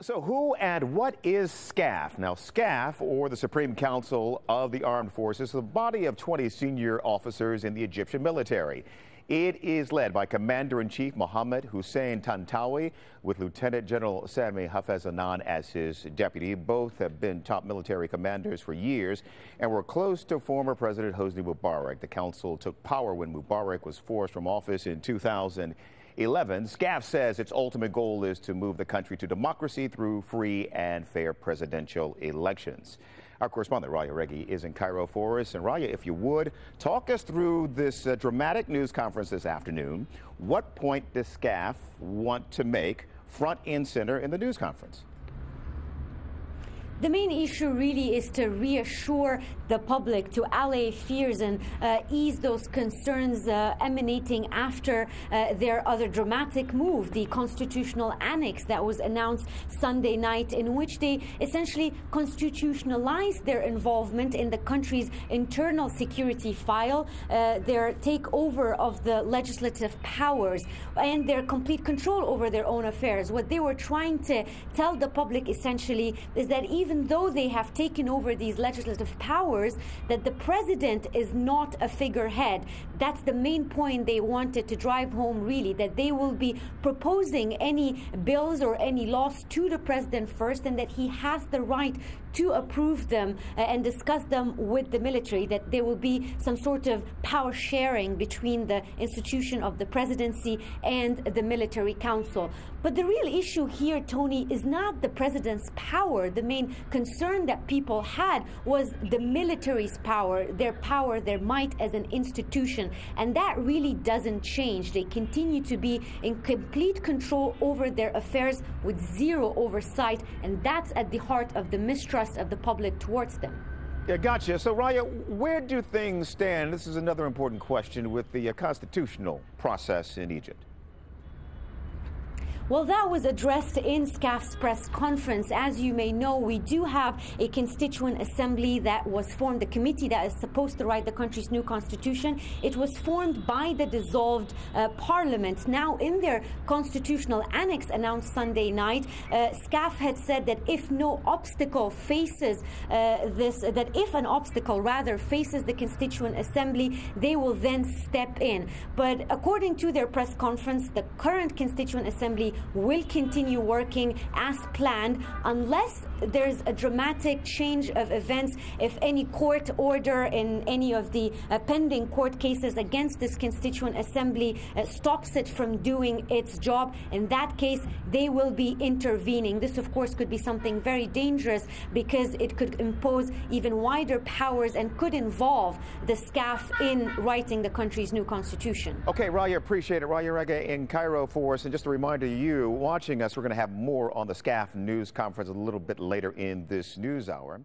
So who and what is SCAF? Now, SCAF, or the Supreme Council of the Armed Forces, is a body of 20 senior officers in the Egyptian military. It is led by Commander-in-Chief Mohammed Hussein Tantawi, with Lieutenant General Sami Hafez Annan as his deputy. Both have been top military commanders for years and were close to former President Hosni Mubarak. The council took power when Mubarak was forced from office in 2011. SCAF says its ultimate goal is to move the country to democracy through free and fair presidential elections. Our correspondent, Raya Reggie, is in Cairo for us. And Raya, if you would, talk us through this dramatic news conference this afternoon. What point does SCAF want to make front and center in the news conference? The main issue really is to reassure the public, to allay fears and ease those concerns emanating after their other dramatic move, the constitutional annex that was announced Sunday night, in which they essentially constitutionalized their involvement in the country's internal security file, their takeover of the legislative powers, and their complete control over their own affairs. What they were trying to tell the public essentially is that even though they have taken over these legislative powers, that the president is not a figurehead. That's the main point they wanted to drive home, really, that they will be proposing any bills or any laws to the president first, and that he has the right to approve them and discuss them with the military, that there will be some sort of power sharing between the institution of the presidency and the military council. But the real issue here, Tony, is not the president's power. The main concern that people had was the military's power, their might as an institution. And that really doesn't change. They continue to be in complete control over their affairs with zero oversight. And that's at the heart of the mistrust of the public towards them. Yeah, gotcha. So, Raya, where do things stand? This is another important question with the constitutional process in Egypt. Well, that was addressed in SCAF's press conference. As you may know, we do have a constituent assembly that was formed, the committee that is supposed to write the country's new constitution. It was formed by the dissolved parliament. Now, in their constitutional annex announced Sunday night, SCAF had said that if no obstacle faces if an obstacle rather faces the constituent assembly, they will then step in. But according to their press conference, the current constituent assembly will continue working as planned unless there's a dramatic change of events. If any court order in any of the pending court cases against this constituent assembly stops it from doing its job, in that case they will be intervening. This, of course, could be something very dangerous because it could impose even wider powers and could involve the SCAF in writing the country's new constitution. Okay, Raya, appreciate it. Raya Rega in Cairo for us. And just a reminder to you watching us, we're going to have more on the SCAF news conference a little bit later in this news hour.